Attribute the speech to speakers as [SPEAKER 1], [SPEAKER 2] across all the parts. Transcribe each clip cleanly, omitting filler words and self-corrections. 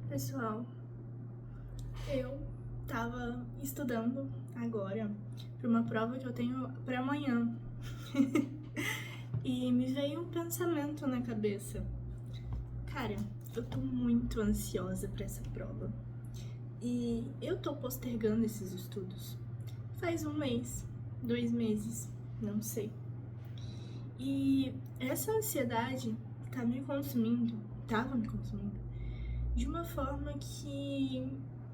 [SPEAKER 1] Pessoal, eu tava estudando agora para uma prova que eu tenho para amanhã e me veio um pensamento na cabeça. Cara, eu tô muito ansiosa para essa prova e eu tô postergando esses estudos faz 1 mês, 2 meses, não sei. E essa ansiedade tava me consumindo de uma forma que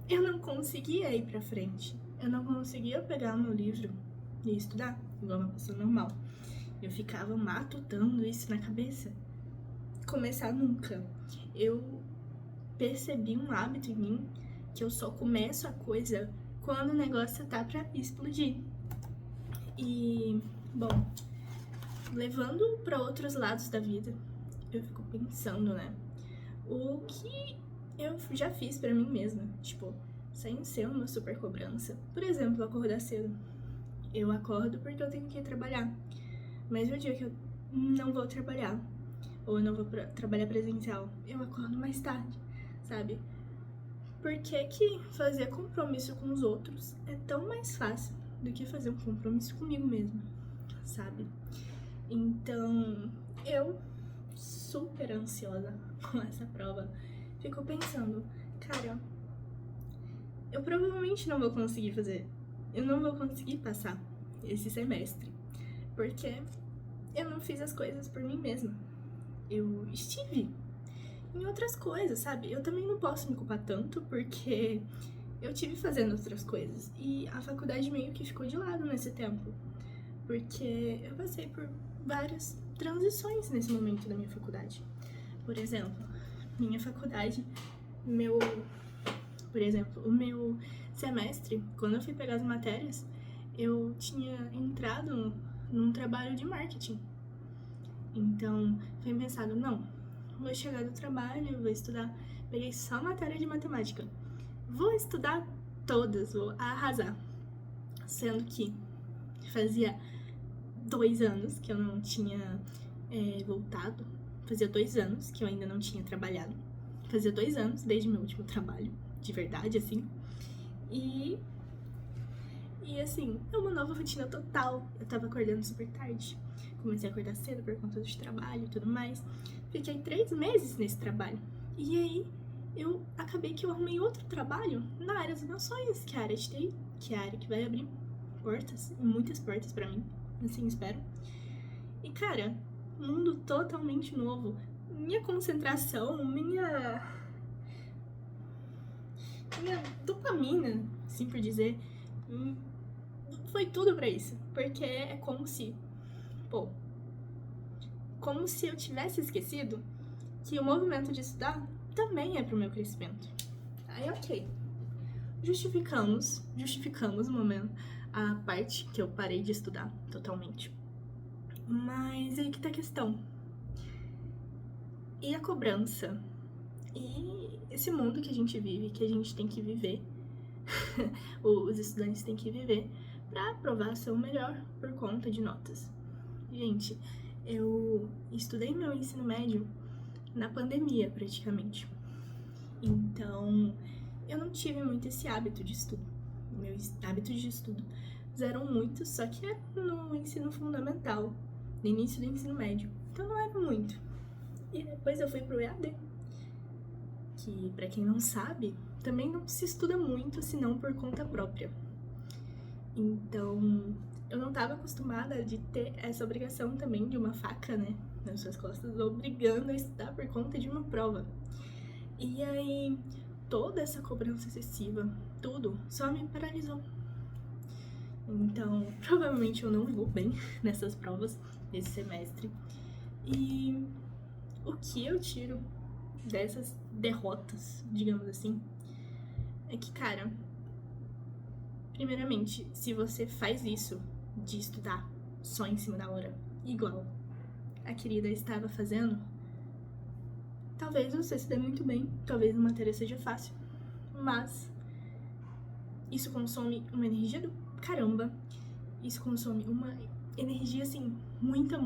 [SPEAKER 1] eu não conseguia ir pra frente. Eu não conseguia pegar o meu livro e estudar, igual uma pessoa normal. Eu ficava matutando isso na cabeça. Começar nunca. Eu percebi um hábito em mim que eu só começo a coisa quando o negócio tá pra explodir. E, bom, levando pra outros lados da vida, eu fico pensando, né? O que eu já fiz pra mim mesma, tipo, sem ser uma super cobrança. Por exemplo, acordar cedo. Eu acordo porque eu tenho que ir trabalhar. Mas no dia que eu não vou trabalhar, ou eu não vou trabalhar presencial, eu acordo mais tarde, sabe? Por que fazer compromisso com os outros é tão mais fácil do que fazer um compromisso comigo mesma, sabe? Então, eu, super ansiosa com essa prova, fico pensando, cara, eu provavelmente não vou conseguir fazer, eu não vou conseguir passar esse semestre, porque eu não fiz as coisas por mim mesma. Eu estive em outras coisas, sabe? Eu também não posso me culpar tanto, porque eu tive fazendo outras coisas, e a faculdade meio que ficou de lado nesse tempo, porque eu passei por várias transições nesse momento da minha faculdade. Por exemplo, minha faculdade, o meu semestre, quando eu fui pegar as matérias, eu tinha entrado num trabalho de marketing. Então, foi pensado, não, vou chegar do trabalho, vou estudar, peguei só matéria de matemática. Vou estudar todas, vou arrasar. Sendo que fazia 2 anos que eu não tinha voltado, fazia 2 anos que eu ainda não tinha trabalhado. Fazia 2 anos desde meu último trabalho, de verdade, assim. E assim, é uma nova rotina total. Eu tava acordando super tarde, comecei a acordar cedo por conta de trabalho e tudo mais. Fiquei 3 meses nesse trabalho. E aí, eu acabei que eu arrumei outro trabalho na área dos meus sonhos, que é a área de TI, que é a área que vai abrir portas, muitas portas pra mim, assim espero. E cara, mundo totalmente novo. Minha concentração, minha dopamina, assim por dizer, foi tudo pra isso. Porque é como se, como se eu tivesse esquecido que o movimento de estudar também é pro meu crescimento. Aí, ok. Justificamos o momento, a parte que eu parei de estudar totalmente. Mas aí que tá a questão. E a cobrança? E esse mundo que a gente vive, que a gente tem que viver, os estudantes têm que viver pra provar ser o melhor por conta de notas. Gente, eu estudei meu ensino médio na pandemia, praticamente. Então, eu não tive muito esse hábito de estudo. Meus hábitos de estudo eram muitos, só que era no ensino fundamental, no início do ensino médio. Então, não era muito. E depois eu fui pro EAD, que, pra quem não sabe, também não se estuda muito, senão por conta própria. Então, eu não tava acostumada de ter essa obrigação também de uma faca, né, nas suas costas, obrigando a estudar por conta de uma prova. E aí, toda essa cobrança excessiva, tudo, só me paralisou. Então, provavelmente eu não vou bem nessas provas desse semestre. E o que eu tiro dessas derrotas, digamos assim, é que, cara, primeiramente, se você faz isso de estudar só em cima da hora, igual a querida estava fazendo, talvez você se dê muito bem, talvez a matéria seja fácil, mas isso consome uma energia do caramba, isso consome uma energia, assim, muita,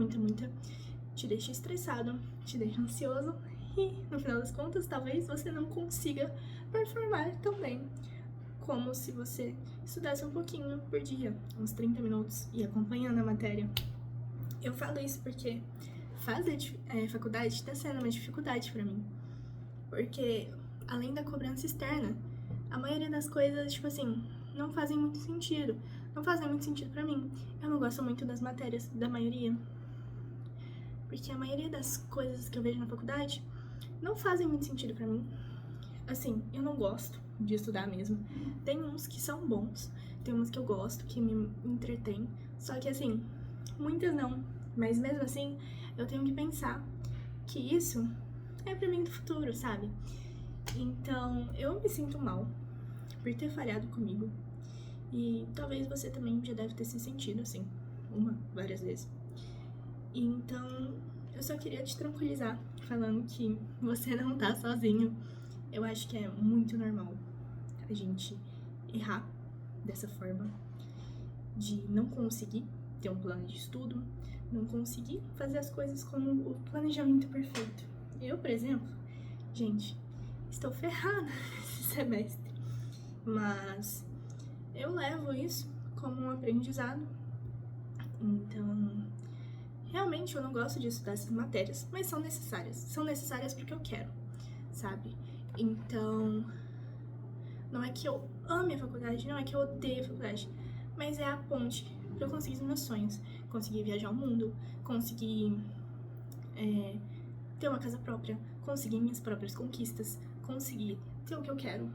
[SPEAKER 1] te deixa estressado, te deixa ansioso e no final das contas talvez você não consiga performar tão bem como se você estudasse um pouquinho por dia, uns 30 minutos, e acompanhando a matéria. Eu falo isso porque fazer faculdade está sendo uma dificuldade para mim, porque além da cobrança externa, a maioria das coisas, tipo assim, não fazem muito sentido. Não fazem muito sentido pra mim. Eu não gosto muito das matérias da maioria. Porque a maioria das coisas que eu vejo na faculdade não fazem muito sentido pra mim. Assim, eu não gosto de estudar mesmo. Tem uns que são bons, tem uns que eu gosto, que me entretêm. Só que assim, muitas não. Mas mesmo assim, eu tenho que pensar que isso é pra mim do futuro, sabe? Então, eu me sinto mal por ter falhado comigo. E talvez você também já deve ter se sentido assim, várias vezes. Então, eu só queria te tranquilizar, falando que você não tá sozinho. Eu acho que é muito normal a gente errar dessa forma, de não conseguir ter um plano de estudo, não conseguir fazer as coisas como o planejamento perfeito. Eu, por exemplo, gente, estou ferrada esse semestre, mas eu levo isso como um aprendizado. Então, realmente eu não gosto de estudar essas matérias, mas são necessárias. São necessárias porque eu quero, sabe? Então, não é que eu ame a faculdade, não é que eu odeio a faculdade, mas é a ponte pra eu conseguir os meus sonhos. Conseguir viajar ao mundo, conseguir ter uma casa própria, conseguir minhas próprias conquistas, conseguir ter o que eu quero.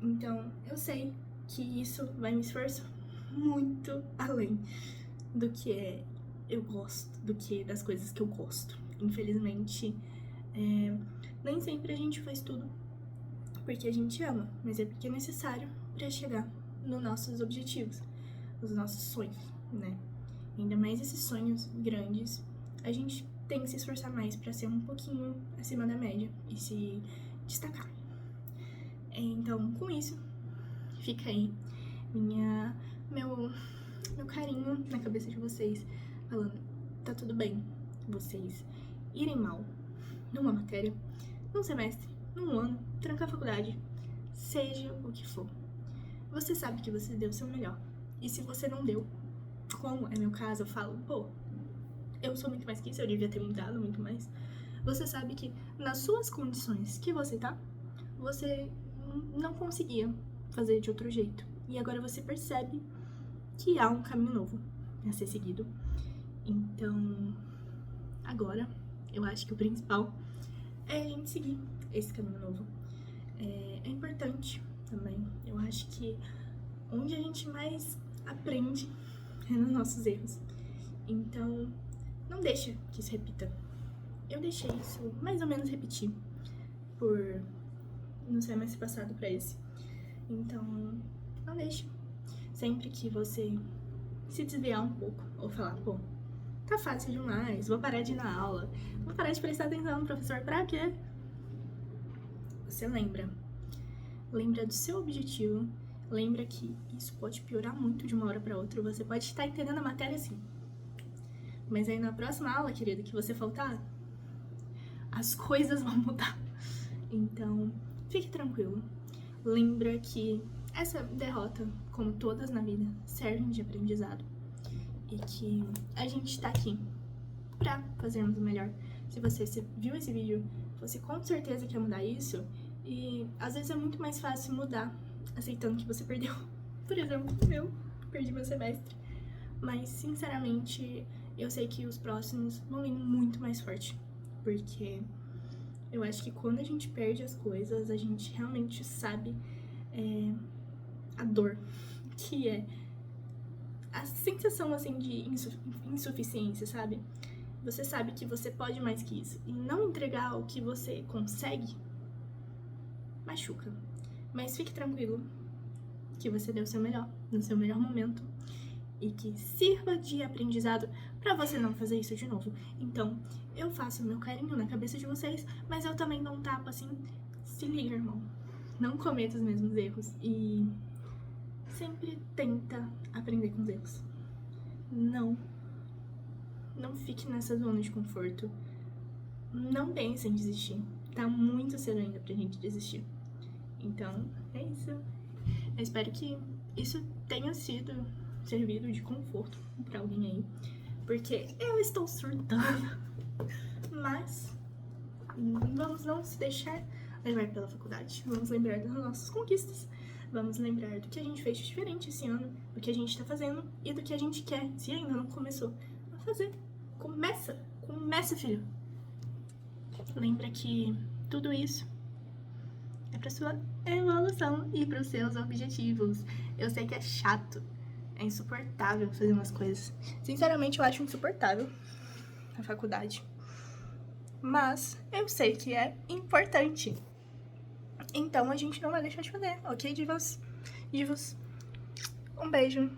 [SPEAKER 1] Então, eu sei que isso vai me esforçar muito além do que eu gosto, do que das coisas que eu gosto. Infelizmente, nem sempre a gente faz tudo porque a gente ama, mas é porque é necessário para chegar nos nossos objetivos, nos nossos sonhos, né? Ainda mais esses sonhos grandes, a gente tem que se esforçar mais para ser um pouquinho acima da média e se destacar. Então, com isso, fica aí meu carinho na cabeça de vocês, falando, tá tudo bem vocês irem mal numa matéria, num semestre, num ano, trancar a faculdade, seja o que for. Você sabe que você deu o seu melhor. E se você não deu, como é meu caso, eu falo, pô, eu sou muito mais que isso, eu devia ter mudado muito mais. Você sabe que nas suas condições que você tá, você não conseguia fazer de outro jeito. E agora você percebe que há um caminho novo a ser seguido. Então, agora, eu acho que o principal é a gente seguir esse caminho novo. É importante também. Eu acho que onde a gente mais aprende é nos nossos erros. Então, não deixa que isso repita. Eu deixei isso mais ou menos repetir no semestre passado pra esse. Então, não deixe. Sempre que você se desviar um pouco, ou falar, pô, tá fácil demais, vou parar de ir na aula, vou parar de prestar atenção no professor, pra quê? Você lembra do seu objetivo, lembra que isso pode piorar muito de uma hora pra outra, você pode estar entendendo a matéria assim. Mas aí na próxima aula, querido, que você faltar, as coisas vão mudar. Então, fique tranquilo. Lembra que essa derrota, como todas na vida, servem de aprendizado. E que a gente tá aqui pra fazermos o melhor. Se você viu esse vídeo, você com certeza quer mudar isso. E às vezes é muito mais fácil mudar aceitando que você perdeu. Por exemplo, eu perdi meu semestre. Mas, sinceramente, eu sei que os próximos vão vir muito mais forte. Porque eu acho que quando a gente perde as coisas, a gente realmente sabe a dor que é a sensação, assim, de insuficiência, sabe? Você sabe que você pode mais que isso. E não entregar o que você consegue machuca. Mas fique tranquilo que você deu o seu melhor, no seu melhor momento. E que sirva de aprendizado pra você não fazer isso de novo. Então, eu faço meu carinho na cabeça de vocês, mas eu também dou um tapa assim, se liga, irmão. Não cometa os mesmos erros e sempre tenta aprender com os erros. Não fique nessa zona de conforto. Não pense em desistir. tá muito cedo ainda pra gente desistir. Então, é isso. Eu espero que isso tenha servido de conforto pra alguém aí, porque eu estou surtando. Mas vamos não se deixar levar pela faculdade. Vamos lembrar das nossas conquistas. Vamos lembrar do que a gente fez de diferente esse ano, do que a gente tá fazendo e do que a gente quer, se ainda não começou a fazer. Começa, filho. Lembra que tudo isso é pra sua evolução e pros seus objetivos. Eu sei que é chato, é insuportável fazer umas coisas. Sinceramente, eu acho insuportável a faculdade. Mas eu sei que é importante. Então a gente não vai deixar de fazer, ok, divas? Um beijo.